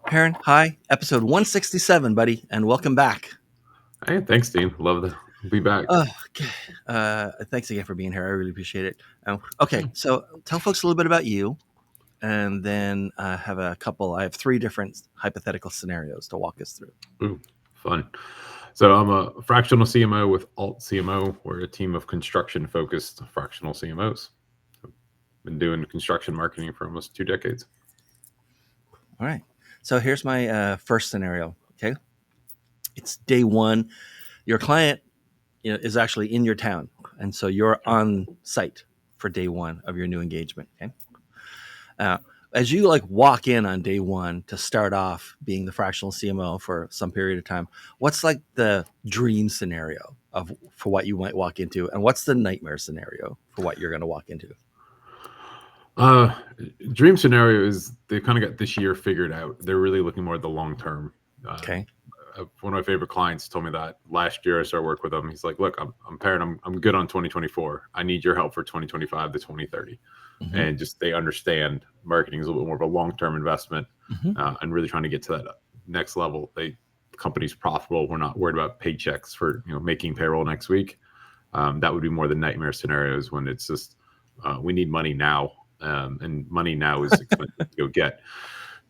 Perryn, hi, episode 167, buddy, and welcome back. Hey, thanks, Dean. Love to be back. Okay. Thanks again for being here. I really appreciate it. Okay, so tell folks a little bit about you, and then I have three different hypothetical scenarios to walk us through. Ooh, fun. So I'm a fractional CMO with Alt CMO. We're a team of construction-focused fractional CMOs. Been doing construction marketing for almost 2 decades. All right. So here's my first scenario. Okay. It's day one. Your client is actually in your town. And so you're on site for day one of your new engagement. Okay. Uh, as you walk in on day one to start off being the fractional CMO for some period of time, what's like the dream scenario for what you might walk into, and what's the nightmare scenario for what you're going to walk into? Uh, Dream scenario is they kind of got this year figured out. They're really looking more at the long term. Okay. One of my favorite clients told me that last year I started work with him. He's like, "Look, I'm Perryn. I'm good on 2024. I need your help for 2025 to 2030." Mm-hmm. And just they understand marketing is a little bit more of a long term investment, and really trying to get to that next level. The company's profitable. We're not worried about paychecks for making payroll next week. That would be more the nightmare scenarios when it's just we need money now, and money now is expensive to go get.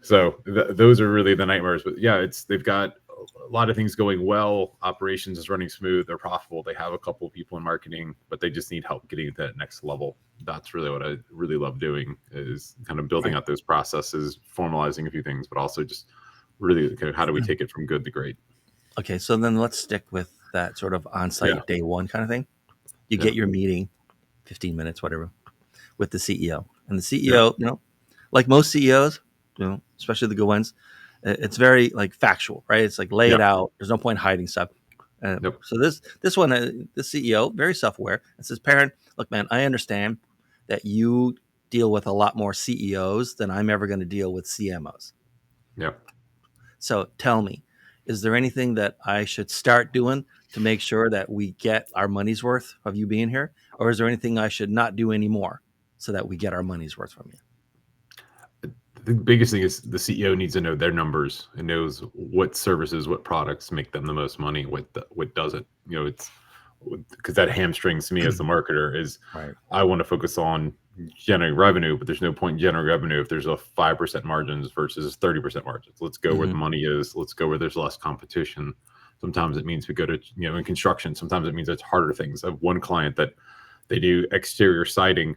So those are really the nightmares. But yeah, they've got a lot of things going well. Operations is running smooth. They're profitable. They have a couple of people in marketing, but they just need help getting to that next level. That's really what I really love doing, is kind of building Right. out those processes, formalizing a few things, but also just really kind of how do we take it from good to great. Okay, so then let's stick with that sort of Yeah. on-site day one kind of thing. You Yeah. get your meeting, 15 minutes, whatever, with the CEO, and the Yeah. CEO, like most CEOs, especially the good ones, it's very like factual, right? It's like lay Yeah. it out. There's no point hiding stuff. Nope. So this one, the CEO, very self-aware, and says, "Perryn, look, man, I understand that you deal with a lot more CEOs than I'm ever going to deal with CMOs. Yeah. So tell me, is there anything that I should start doing to make sure that we get our money's worth of you being here, or is there anything I should not do anymore so that we get our money's worth from you?" The biggest thing is the CEO needs to know their numbers and knows what services, what products make them the most money, what doesn't. It's because that hamstrings me as the marketer. Is Right. I want to focus on generating revenue, but there's no point in generating revenue if there's a 5% margins versus 30% margins. Let's go where Mm-hmm. the money is. Let's go where there's less competition. Sometimes it means we go to in construction. Sometimes it means it's harder things. I have one client that they do exterior siding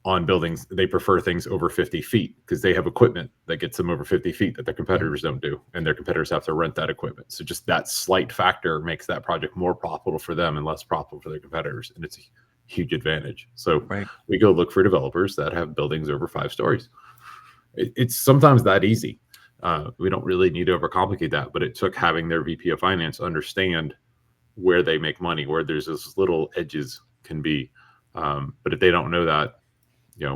on buildings. They prefer things over 50 feet because they have equipment that gets them over 50 feet that their competitors don't do, and their competitors have to rent that equipment. So just that slight factor makes that project more profitable for them and less profitable for their competitors, and it's a huge advantage. So Right. we go look for developers that have buildings over 5 stories. It's sometimes that easy. We don't really need to overcomplicate that, but it took having their VP of finance understand where they make money, where there's those little edges can be. But if they don't know that,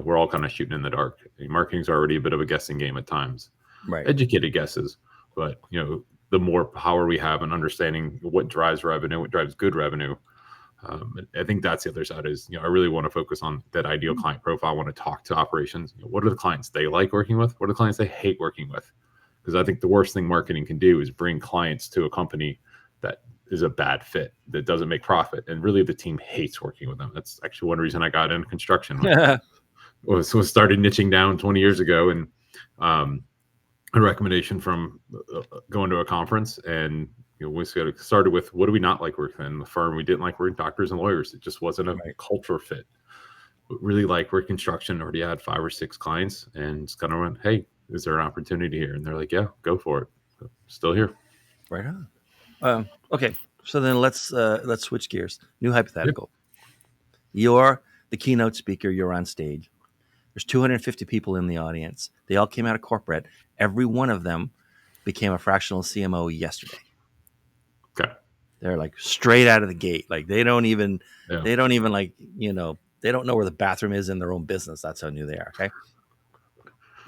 we're all kind of shooting in the dark. Marketing's already a bit of a guessing game at times, Right. educated guesses, but the more power we have in understanding what drives revenue, what drives good revenue. I think that's the other side is, I really want to focus on that ideal client profile. I want to talk to operations. What are the clients they like working with? What are the clients they hate working with? Because I think the worst thing marketing can do is bring clients to a company that is a bad fit, that doesn't make profit, and really the team hates working with them. That's actually one reason I got into construction. Was started niching down 20 years ago, and a recommendation from going to a conference, and we started with what do we not like working in the firm. We didn't like working doctors and lawyers. It just wasn't a Right. cultural fit. But really like work construction. Already had 5 or 6 clients, and just kind of went, hey, is there an opportunity here? And they're like, yeah, go for it. Still here. Right on. Okay, so then let's switch gears. New Yeah. hypothetical. You're the keynote speaker. You're on stage. There's 250 people in the audience. They all came out of corporate. Every one of them became a fractional CMO yesterday. Okay. They're like straight out of the gate. Like they don't even Yeah. they don't even they don't know where the bathroom is in their own business. That's how new they are.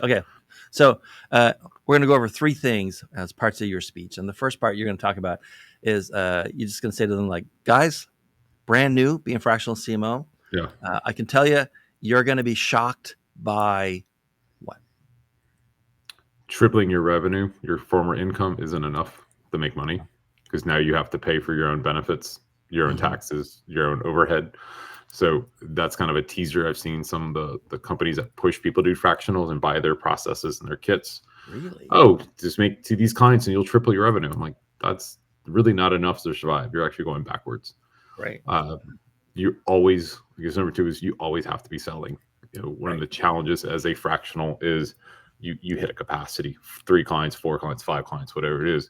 Okay. So we're going to go over 3 things as parts of your speech. And the first part you're going to talk about is you're just going to say to them, like, guys, brand new, being fractional CMO. Yeah. I can tell you, you're going to be shocked by what? tripling your revenue, your former income isn't enough to make money because now you have to pay for your own benefits, your own taxes, your own overhead. So that's kind of a teaser. I've seen some of the companies that push people to do fractionals and buy their processes and their kits. Really? Oh, just make to these clients and you'll triple your revenue. I'm like, that's really not enough to survive. You're actually going backwards. Right. You always, because number two is you always have to be selling. One of Right. the challenges as a fractional is you hit a capacity, 3 clients, 4 clients, 5 clients, whatever it is.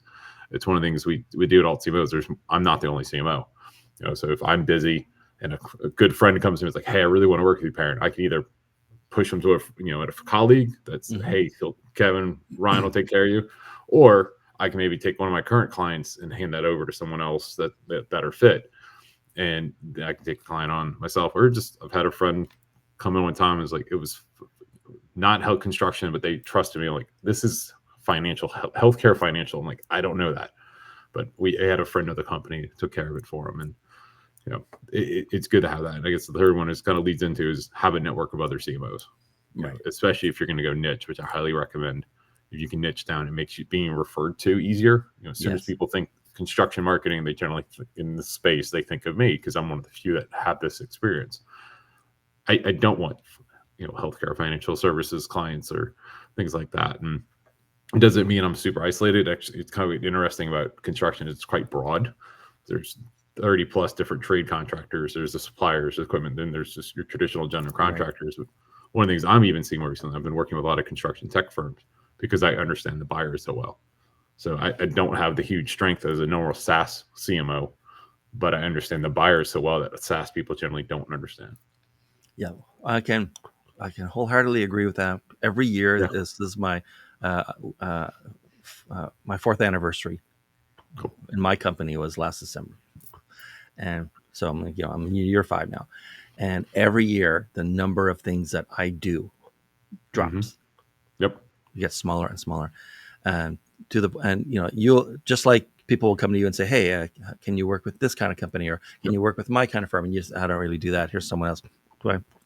It's one of the things we do at Alt CMOs. I'm not the only CMO. So if I'm busy and a good friend comes to me, it's like, hey, I really want to work with you, Perryn. I can either push them to a colleague that's, hey, Kevin, Ryan will take care of you, or I can maybe take one of my current clients and hand that over to someone else that are fit, and I can take the client on myself. Or just I've had a friend come in one time and was like, it was not health construction, but they trusted me. I'm like, this is financial, healthcare financial. I'm like, I don't know that, but we had a friend of the company that took care of it for him, and it's good to have that. And I guess the third one is kind of leads into is have a network of other CMOs, especially if you're going to go niche, which I highly recommend. If you can niche down, it makes you being referred to easier. As soon as people think construction marketing, they generally in the space they think of me because I'm one of the few that have this experience. I don't want healthcare financial services clients or things like that, and it doesn't mean I'm super isolated. Actually, it's kind of interesting about construction. It's quite broad. There's 30 plus different trade contractors. There's the suppliers, equipment. Then there's just your traditional general contractors. Right. One of the things I'm even seeing more recently, I've been working with a lot of construction tech firms because I understand the buyers so well. So I don't have the huge strength as a normal SaaS CMO, but I understand the buyers so well that SaaS people generally don't understand. Yeah, I can wholeheartedly agree with that. Every year, this is my my 4th anniversary. Cool. In my company was last December, and so I'm like, I'm in year 5 now, and every year the number of things that I do drops. Yep, it gets smaller and smaller, and you'll just like people will come to you and say, hey, can you work with this kind of company, or can you work with my kind of firm? And you just, I don't really do that. Here's someone else.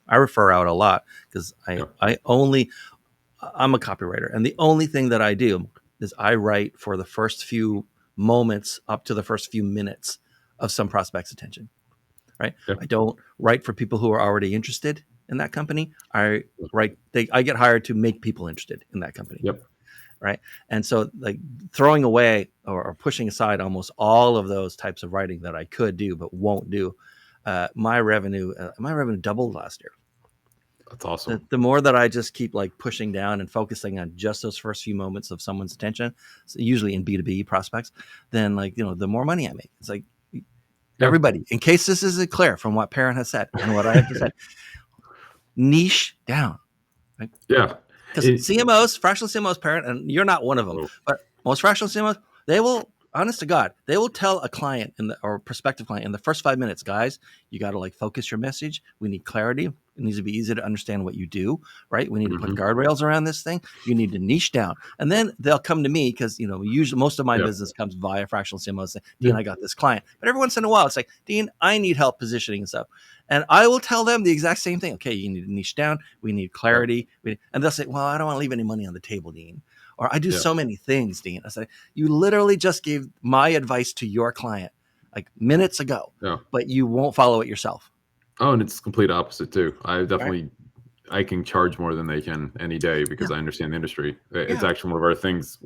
I refer out a lot because I'm a copywriter, and the only thing that I do is I write for the first few moments up to the first few minutes of some prospect's attention. Right? Yep. I don't write for people who are already interested in that company. I get hired to make people interested in that company. Yep. Right. And so like throwing away or pushing aside almost all of those types of writing that I could do but won't do, my revenue doubled last year. That's awesome. The more that I just keep like pushing down and focusing on just those first few moments of someone's attention, so usually in B2B prospects, then the more money I make. It's like, everybody, in case this isn't clear from what Perryn has said and what I have to say, niche down. Right? Yeah. Because CMOs, fractional CMOs, Perryn, and you're not one of them, but most fractional CMOs, they will, honest to God, they will tell a client or prospective client in the first 5 minutes, guys, you got to focus your message. We need clarity. It needs to be easy to understand what you do, right? We need to put guardrails around this thing. You need to niche down. And then they'll come to me because, usually most of my business comes via fractional CMOs. Say, Dean, I got this client. But every once in a while, it's like, Dean, I need help positioning and stuff. And I will tell them the exact same thing. Okay, you need to niche down. We need clarity. And they'll say, well, I don't want to leave any money on the table, Dean. Or I do so many things, Dean. I say, you literally just gave my advice to your client like minutes ago, but you won't follow it yourself. Oh, and it's complete opposite too. I can charge more than they can any day because I understand the industry. It's actually one of our things,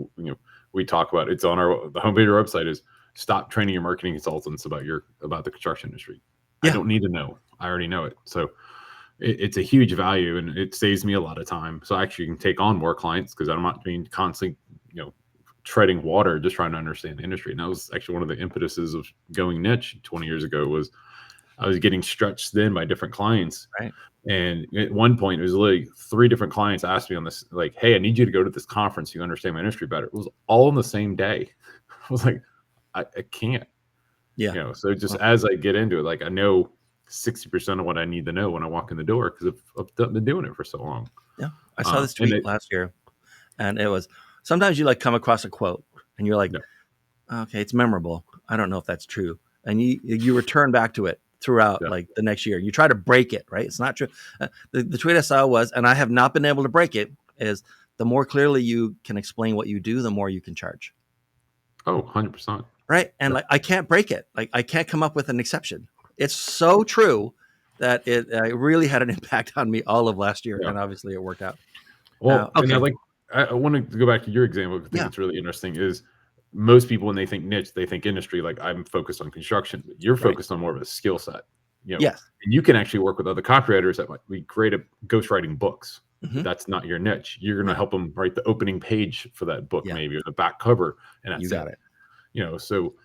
we talk about. It's on the homepage of our website is stop training your marketing consultants about the construction industry. I don't need to know. I already know it. So it's a huge value and it saves me a lot of time. So I actually can take on more clients because I'm not being constantly, treading water, just trying to understand the industry. And that was actually one of the impetuses of going niche 20 years ago was I was getting stretched thin by different clients. Right. And at one point, it was literally 3 different clients asked me on this, like, hey, I need you to go to this conference. You understand my industry better. It was all on the same day. I was like, I can't. Yeah. So just as I get into it, like I know 60% of what I need to know when I walk in the door because I've been doing it for so long. Yeah. I saw this tweet last year, and it was, sometimes you come across a quote and you're like, okay, it's memorable. I don't know if that's true. And you return back to it throughout the next year. You try to break it, right? It's not true. The tweet I saw was, and I have not been able to break it, is the more clearly you can explain what you do, the more you can charge. Oh, 100%. Right. And like, I can't break it. Like, I can't come up with an exception. It's so true that it really had an impact on me all of last year. Yeah. And obviously it worked out. Well, Okay. and I want to go back to your example. I think it's really interesting is most people, when they think niche, they think industry. Like, I'm focused on construction. You're focused on more of a skill set. Yes. And you can actually work with other copywriters that might be great at ghostwriting books. But that's not your niche. You're going to help them write the opening page for that book, maybe, or the back cover. And that's you got it. So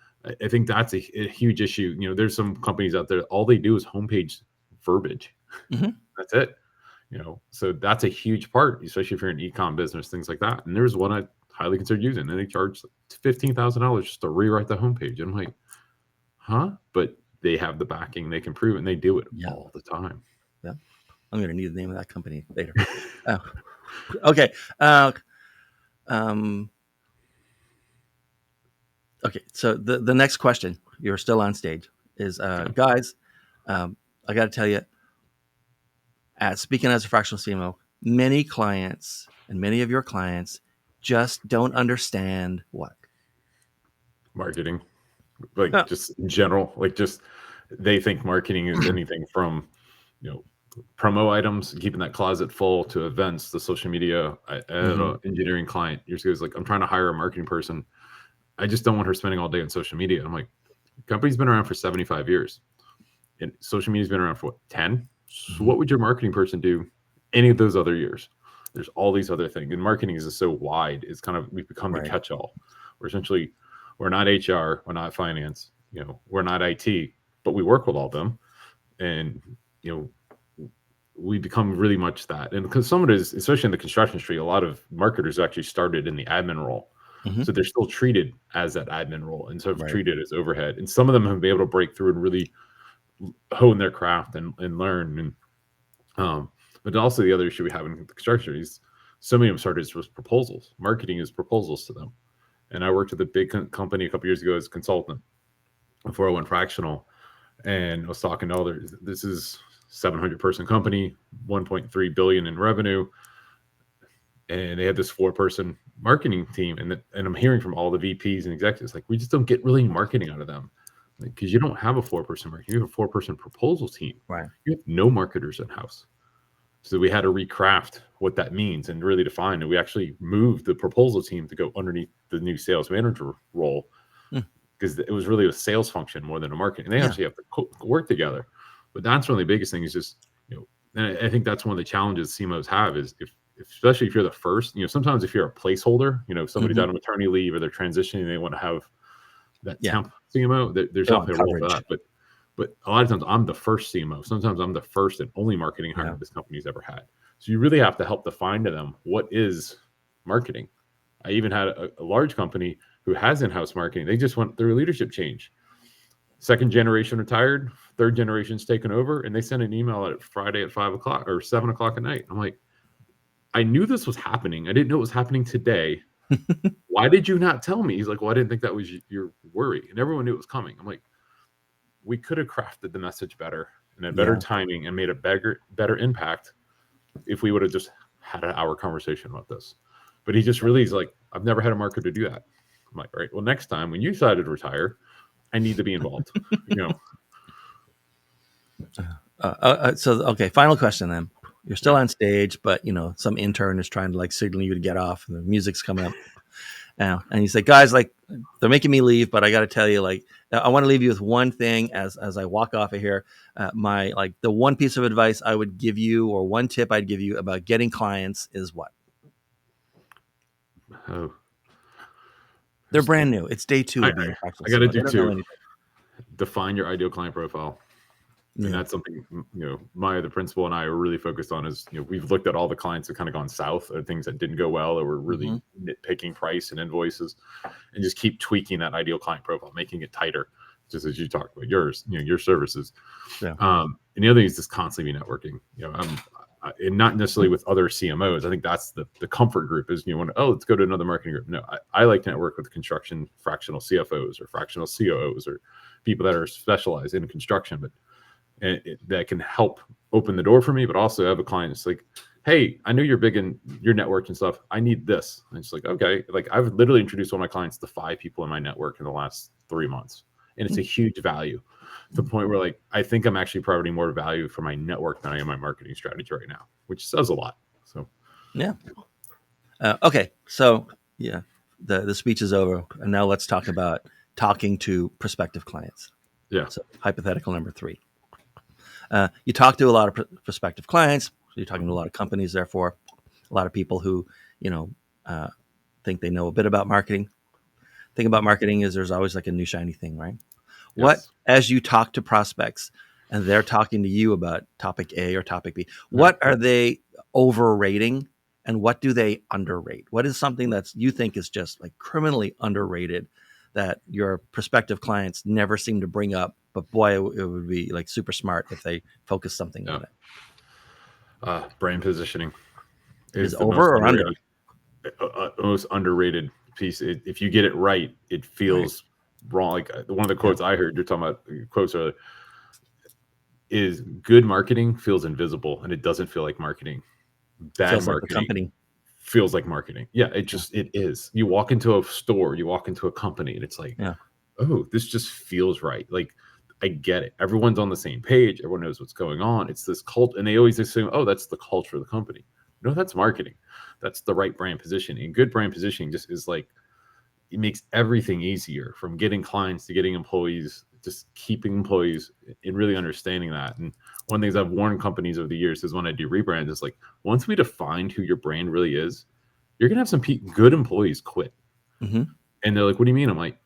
I think that's a huge issue. There's some companies out there, all they do is homepage verbiage. That's it. So that's a huge part, especially if you're an e-com business, things like that. And there's one I highly consider using, and they charge $15,000 just to rewrite the homepage. And I'm like, huh? But they have the backing, they can prove it, and they do it all the time. Yeah. I'm going to need the name of that company later. Okay. Okay. So the next question, you're still on stage, is guys, I got to tell you, speaking as a fractional CMO, many clients and many of your clients just don't understand what? Marketing. Like, just in general, like, just they think marketing is anything from, promo items, keeping that closet full, to events, the social media. I had an engineering client years ago was like, I'm trying to hire a marketing person. I just don't want her spending all day on social media. I'm like, the company's been around for 75 years. And social media's been around for what, 10? So what would your marketing person do any of those other years? There's all these other things. And marketing is so wide. It's kind of, we've become the catch-all. We're essentially, we're not HR, we're not finance, we're not IT, but we work with all of them. And, we become really much that. And because some of it is, especially in the construction industry, a lot of marketers actually started in the admin role. So they're still treated as that admin role instead of treated as overhead. And some of them have been able to break through and really hone their craft and learn. And but also the other issue we have in the construction is so many of them started with proposals. Marketing is proposals to them. And I worked with a big company a couple years ago as a consultant before I went fractional. And I was talking to others. This is 700 person company, 1.3 billion in revenue. And they had this 4-person marketing team. And I'm hearing from all the VPs and executives, like, we just don't get really marketing out of them. Because you don't have a 4-person marketing, you have a 4-person proposal team. Right. You have no marketers in house. So we had to recraft what that means and really define. And we actually moved the proposal team to go underneath the new sales manager role, because it was really a sales function more than a marketing. And they actually have to work together. But that's one of the biggest things is just, and I think that's one of the challenges CMOs have is especially if you're the first, sometimes if you're a placeholder, if somebody's out on maternity leave or they're transitioning, they want to have that temp CMO, there's definitely a role for that. But a lot of times I'm the first CMO. Sometimes I'm the first and only marketing hire this company's ever had. So you really have to help define to them what is marketing. I even had a large company who has in-house marketing. They just went through a leadership change. 2nd generation retired, 3rd generation's taken over, and they sent an email at Friday at 5 o'clock or 7 o'clock at night. I'm like, I knew this was happening. I didn't know it was happening today. Why did you not tell me? He's like, well, I didn't think that was your worry. And everyone knew it was coming. I'm like, we could have crafted the message better and a better timing and made a better impact if we would have just had an hour conversation about this. But he just really is like, I've never had a marketer do that. I'm like, all right, well, next time when you decided to retire, I need to be involved. So, okay, final question then. You're still on stage, but some intern is trying to like signal you to get off, and the music's coming up. And you say, guys, like, they're making me leave, but I got to tell you, like, I want to leave you with one thing as I walk off of here. The one piece of advice I would give you, or one tip I'd give you about getting clients, is what? Oh, they're brand new. It's day 2 of being a fractional. I got to do 2. Define your ideal client profile. And that's something, my other principal and I are really focused on is, we've looked at all the clients that kind of gone south, or things that didn't go well, or were really nitpicking price and invoices, and just keep tweaking that ideal client profile, making it tighter, just as you talked about yours, your services. And the other thing is just constantly be networking, and not necessarily with other CMOs. I think that's the comfort group is, let's go to another marketing group. No, I like to network with construction fractional CFOs or fractional COOs or people that are specialized in construction, but that can help open the door for me. But also I have a client. It's like, hey, I know you're big in your network and stuff. I need this. And it's like, okay. Like I've literally introduced one of my clients to 5 people in my network in the last 3 months. And it's a huge value to the point where like, I think I'm actually providing more value for my network than I am my marketing strategy right now, which says a lot. So, Yeah. Okay. So yeah, the speech is over, and now let's talk about talking to prospective clients. yeah. So hypothetical number 3. You talk to a lot of prospective clients. So you're talking to a lot of companies, therefore, a lot of people who, you know, uh, think they know a bit about marketing. Thing about marketing is there's always like a new shiny thing, right? What, Yes. as you talk to prospects and they're talking to you about topic A or topic B, Yeah. what are they overrating and what do they underrate? What is something that you think is just like criminally underrated that your prospective clients never seem to bring up, but boy, it would be like super smart if they focus something Yeah. on it? Brand positioning Is is the over or under? most underrated piece. If you get it right, it Right. feels wrong. Like one of the Yeah. quotes I heard, you're talking about quotes earlier, is good marketing feels invisible and it doesn't feel like marketing. Bad Feels like the marketing company. feels like marketing. Yeah, Yeah. it is. You walk into a store, you walk into a company, and it's like, Yeah. oh, this just feels right. Like I get it. Everyone's on the same page. Everyone knows what's going on. It's this cult, and they always assume, oh, that's the culture of the company. No, that's marketing. That's the right brand positioning. And good brand positioning just is like it makes everything easier from getting clients to getting employees, just keeping employees and really understanding that. And one of the things I've warned companies over the years is when I do rebrands is like, once we define who your brand really is, you're going to have some good employees quit. Mm-hmm. And they're like, what do you mean? I'm like,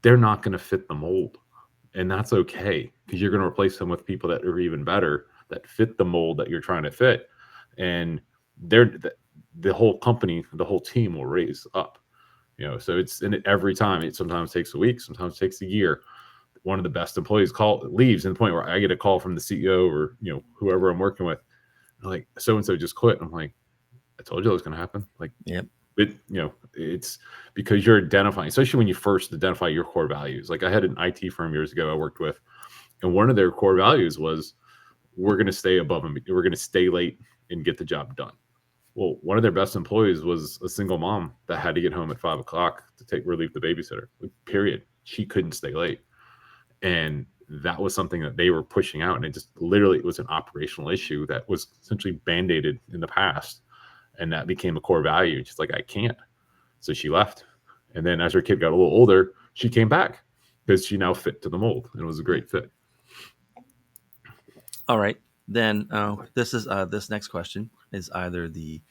they're not going to fit the mold. And that's okay because you're going to replace them with people that are even better that fit the mold that you're trying to fit. And they're the whole company, the whole team will raise up. So it's in it every time. It sometimes takes a week, sometimes it takes a year. One of the best employees leaves, and the point where I get a call from the CEO or whoever I'm working with, like so and so just quit. I'm like, I told you that was going to happen. Like, Yep. it's because you're identifying, especially when you first identify your core values. Like I had an IT firm years ago I worked with, and one of their core values was we're going to stay above and we're going to stay late and get the job done. Well, one of their best employees was a single mom that had to get home at 5 o'clock to relieve the babysitter. Period. She couldn't stay late, and that was something that they were pushing out. And it was an operational issue that was essentially band-aided in the past, and that became a core value. She's like, I can't. So she left, and then as her kid got a little older, she came back because she now fit to the mold, and it was a great fit. All right. Then this next question is either the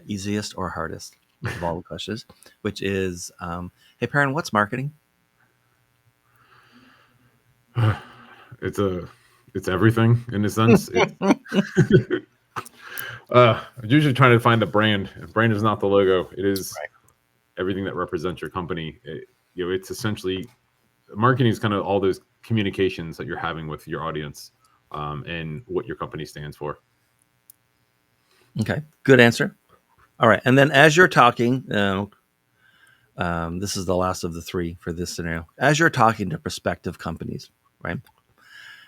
easiest or hardest of all the questions, which is, hey, Perryn, what's marketing? It's everything in a sense. It's I'm usually trying to find the brand. Brand is not the logo. It is Right. everything that represents your company. It's essentially marketing is kind of all those communications that you're having with your audience, and what your company stands for. Okay. Good answer. All right. And then as you're talking, this is the last of the 3 for this scenario. As you're talking to prospective companies, right?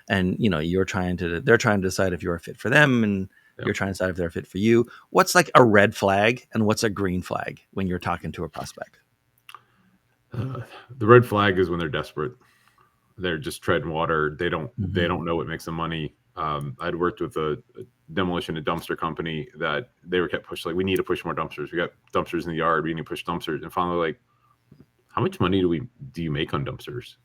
And they're trying to decide if you're a fit for them, and Yeah. you're trying to decide if they're a fit for you. What's like a red flag and what's a green flag when you're talking to a prospect? The red flag is when they're desperate. They're just treading water. They don't know what makes them money. I'd worked with a demolition and dumpster company that they were kept pushing, like, we need to push more dumpsters. We got dumpsters in the yard. We need to push dumpsters. And finally, like, how much money do you make on dumpsters?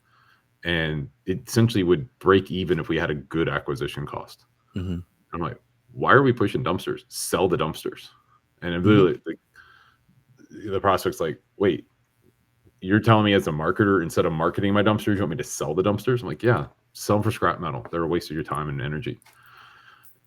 And it essentially would break even if we had a good acquisition cost. Mm-hmm. I'm like, why are we pushing dumpsters? Sell the dumpsters. And it Mm-hmm. literally, like, the prospect's like, wait, you're telling me as a marketer, instead of marketing my dumpsters, you want me to sell the dumpsters? I'm like, yeah, sell them for scrap metal. They're a waste of your time and energy.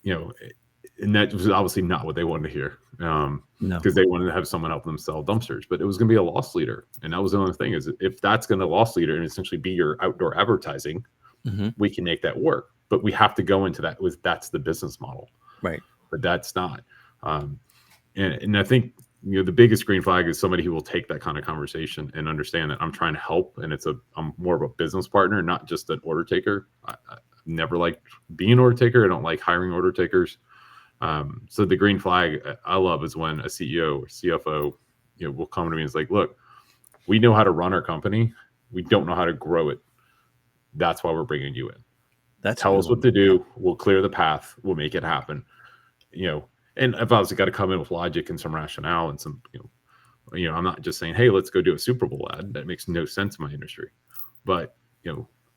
And that was obviously not what they wanted to hear, No. because they wanted to have someone help them sell dumpsters. But it was going to be a loss leader, and that was the only thing, is if that's going to loss leader and essentially be your outdoor advertising, Mm-hmm. we can make that work. But we have to go into that with that's the business model, Right. but that's not. And I think the biggest green flag is somebody who will take that kind of conversation and understand that I'm trying to help, and I'm more of a business partner, not just an order taker. I never liked being an order taker. I don't like hiring order takers. So the green flag I love is when a CEO or CFO, will come to me and is like, look, we know how to run our company. We don't know how to grow it. That's why we're bringing you in. That's a Tell good us what one. to do. We'll clear the path. We'll make it happen. And I've obviously got to come in with logic and some rationale and some, I'm not just saying, hey, let's go do a Super Bowl ad. That makes no sense in my industry. But,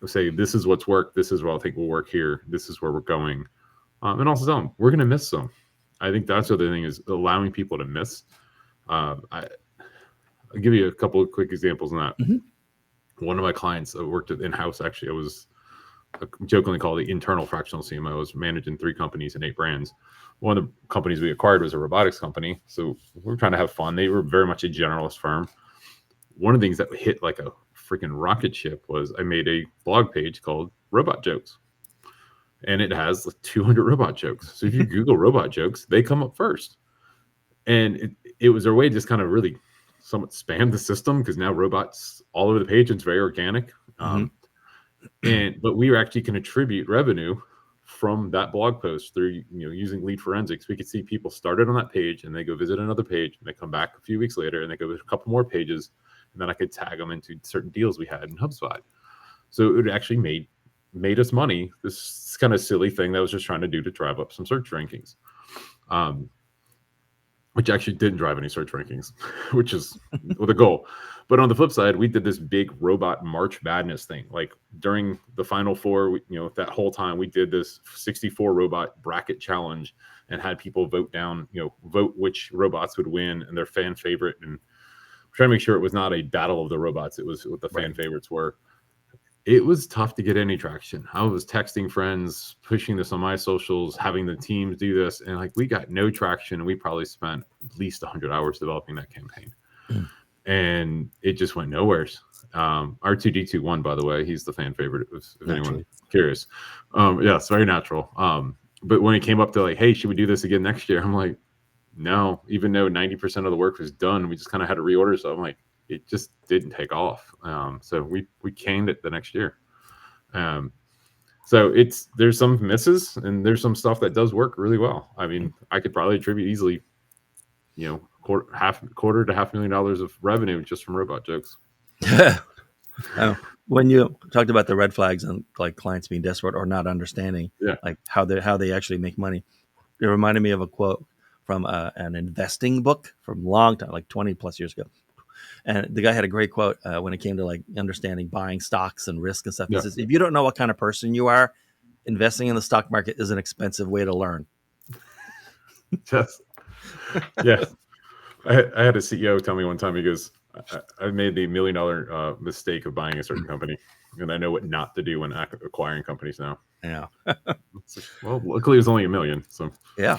say this is what's worked. This is what I think will work here. This is where we're going. And also tell them we're going to miss some. I think that's the other thing is allowing people to miss. I'll give you a couple of quick examples on that. Mm-hmm. One of my clients worked in-house. Actually, I was jokingly called the internal fractional CMO. I was managing 3 companies and 8 brands. One of the companies we acquired was a robotics company. So we were trying to have fun. They were very much a generalist firm. One of the things that hit like a freaking rocket ship was I made a blog page called Robot Jokes. And it has like 200 robot jokes. So if you Google robot jokes, they come up first. And it was their way to just kind of really somewhat spam the system because now robots all over the page. It's very organic. Mm-hmm. But we actually can attribute revenue from that blog post through using lead forensics. We could see people started on that page and they go visit another page and they come back a few weeks later and they go to a couple more pages, and then I could tag them into certain deals we had in HubSpot. So it actually made us money. This kind of silly thing that I was just trying to do to drive up some search rankings, which actually didn't drive any search rankings, which is with a goal. But on the flip side, we did this big robot March Madness thing. Like during the Final Four, that whole time we did this 64 robot bracket challenge and had people vote which robots would win and their fan favorite, and trying to make sure it was not a battle of the robots. It was what the fan favorites were. It was tough to get any traction. I was texting friends, pushing this on my socials, having the teams do this, and like we got no traction. We probably spent at least 100 hours developing that campaign, and it just went nowheres. R2D2 won, by the way. He's the fan favorite. If anyone's curious, yeah, it's very natural. But when it came up to like, hey, should we do this again next year? I'm like, no. Even though 90% of the work was done, we just kind of had to reorder. So I'm like, it just didn't take off. So we canned it the next year. So there's some misses and there's some stuff that does work really well. I mean, I could probably attribute easily, quarter to $500,000 of revenue just from robot jokes. When you talked about the red flags and like clients being desperate or not understanding, like how they actually make money, it reminded me of a quote from an investing book from a long time, like 20 plus years ago. And the guy had a great quote when it came to like understanding buying stocks and risk and stuff. He says, if you don't know what kind of person you are, investing in the stock market is an expensive way to learn. Yes. Yes. I had a CEO tell me one time, he goes, I made the $1 million mistake of buying a certain company, and I know what not to do when acquiring companies now. Yeah. Well, luckily it was only $1 million. So yeah.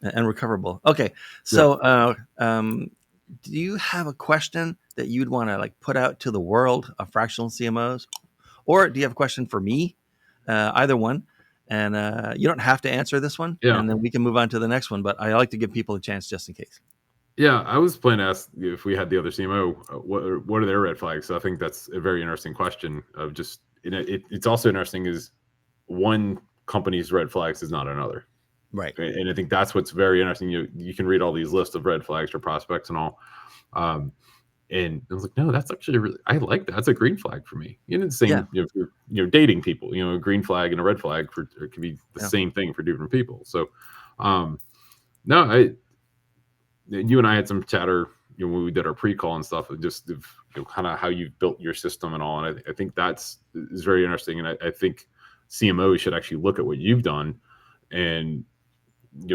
And recoverable. Okay. So do you have a question that you'd want to like put out to the world of fractional CMOs? Or do you have a question for me? Either one. And you don't have to answer this one. Yeah. And then we can move on to the next one. But I like to give people a chance just in case. Yeah, I was planning to ask if we had the other CMO, what are their red flags? So I think that's a very interesting question. Of just it's also interesting is one company's red flags is not another, right? And I think that's what's very interesting. You can read all these lists of red flags for prospects and all, and I was like, no, that's actually really I like that. That's a green flag for me. The same, if you're dating people, a green flag and a red flag it can be the same thing for different people. So, no, you and I had some chatter, when we did our pre-call and stuff, just kind of how you've built your system and all. And I think is very interesting. And I think CMOs should actually look at what you've done and,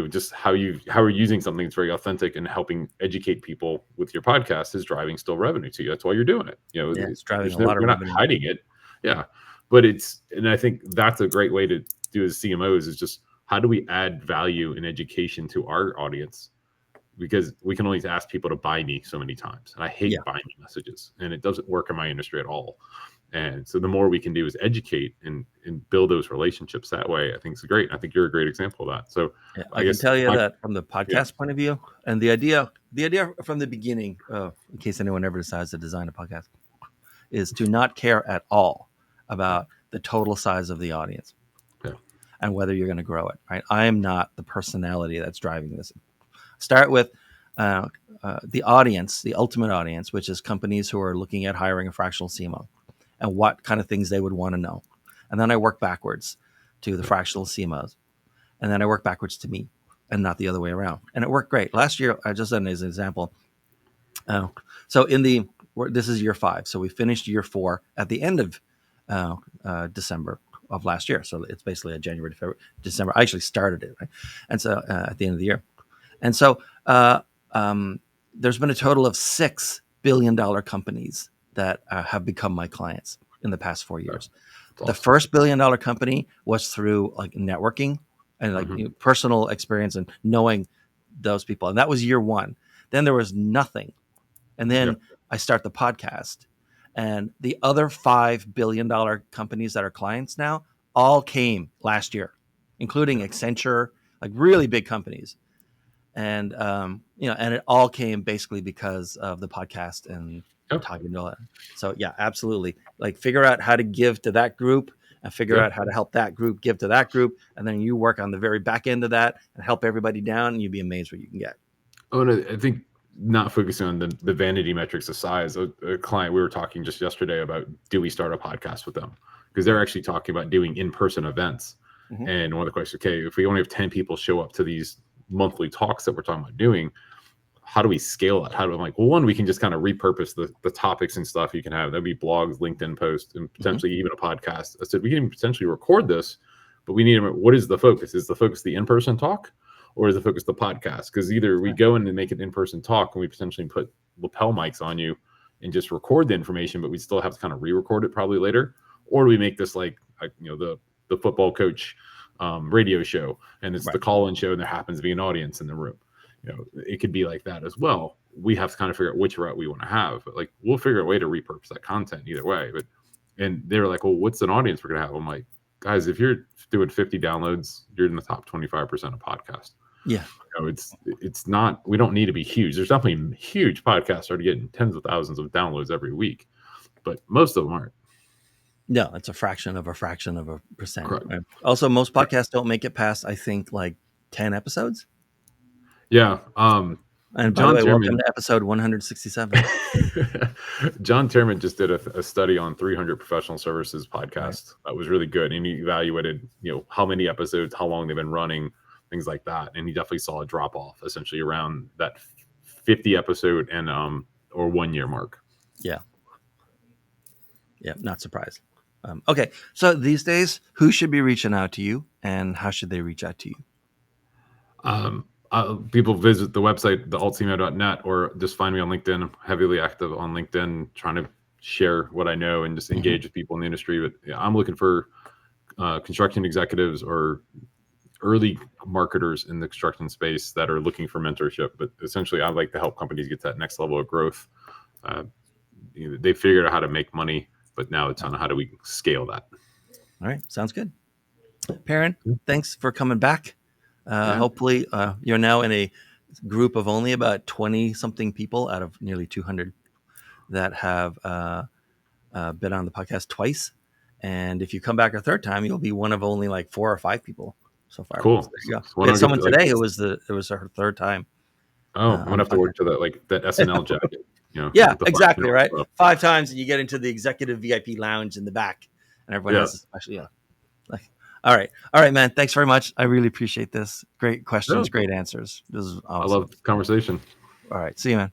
just how you're using something that's very authentic and helping educate people with your podcast is driving still revenue to you. That's why you're doing it. It's driving a lot of you're revenue. not hiding it. Yeah. But and I think that's a great way to do as CMOs is just how do we add value and education to our audience? Because we can only ask people to buy me so many times. And I hate buying messages, and it doesn't work in my industry at all. And so the more we can do is educate and build those relationships that way, I think it's great. I think you're a great example of that. So I can tell you that from the podcast point of view, and the idea from the beginning, in case anyone ever decides to design a podcast, is to not care at all about the total size of the audience. and whether you're going to grow it. Right? I am not the personality that's driving this. Start with the audience, the ultimate audience, which is companies who are looking at hiring a fractional CMO and what kind of things they would want to know. And then I work backwards to the fractional CMOs. And then I work backwards to me and not the other way around. And it worked great. Last year, I just done as an example. So this is year 5. So we finished year 4 at the end of December of last year. So it's basically a January to February, December. I actually started it, right? And so at the end of the year. And so there's been a total of $6 billion companies that have become my clients in the past 4 years. Awesome. The first $1 billion company was through like networking and like personal experience and knowing those people. And that was year 1. Then there was nothing. And then I start the podcast. And the other $5 billion companies that are clients now all came last year, including Accenture, like really big companies. And and it all came basically because of the podcast and talking to it. So yeah, absolutely. Like figure out how to give to that group and figure out how to help that group give to that group, and then you work on the very back end of that and help everybody down, and you'd be amazed what you can get. Oh, and I think not focusing on the vanity metrics of size. A client, we were talking just yesterday about, do we start a podcast with them? Because they're actually talking about doing in-person events. And one of the questions, okay, if we only have 10 people show up to these monthly talks that we're talking about doing, how do we scale that? How do I'm like, well, one, we can just kind of repurpose the topics and stuff you can have. That'd be blogs, LinkedIn posts, and potentially even a podcast. I said, we can potentially record this, but we need, what is the focus? Is the focus the in-person talk, or is the focus the podcast? Because either we go in and make an in-person talk and we potentially put lapel mics on you and just record the information, but we still have to kind of re-record it probably later. Or do we make this like the football coach radio show, and it's the call-in show, and there happens to be an audience in the room. It could be like that as well. We have to kind of figure out which route we want to have, but like we'll figure out a way to repurpose that content either way. And they were like, well, what's an audience we're gonna have? I'm like, guys, if you're doing 50 downloads, you're in the top 25% of podcasts. Yeah. It's not, we don't need to be huge. There's definitely huge podcasts that are getting tens of thousands of downloads every week, but most of them aren't. No, it's a fraction of a percent. Right? Also, most podcasts don't make it past, I think, like 10 episodes. Yeah. And by John the way, Tierman, welcome to episode 167. John Tierman just did a study on 300 professional services podcasts. That was really good. And he evaluated, how many episodes, how long they've been running, things like that. And he definitely saw a drop off essentially around that 50 episode and or 1 year mark. Yeah. Yeah. Not surprised. Okay. So these days, who should be reaching out to you, and how should they reach out to you? People visit the website, thealtcmo.net, or just find me on LinkedIn. I'm heavily active on LinkedIn, trying to share what I know and just engage with people in the industry. But yeah, I'm looking for construction executives or early marketers in the construction space that are looking for mentorship. But essentially, I like to help companies get to that next level of growth. They figured out how to make money, but now it's on how do we scale that. All right. Sounds good. Perryn, thanks for coming back. Hopefully you're now in a group of only about 20 something people out of nearly 200 that have been on the podcast twice. And if you come back a third time, you'll be one of only like 4 or 5 people so far. Cool. So there you go. We had someone today who was it was her third time. Oh, I'm gonna have to work to that SNL jacket. Yeah, exactly. Right. 5 times, and you get into the executive VIP lounge in the back, and everyone has a special. All right, man. Thanks very much. I really appreciate this. Great questions, great answers. This is awesome. I love the conversation. All right. See you, man.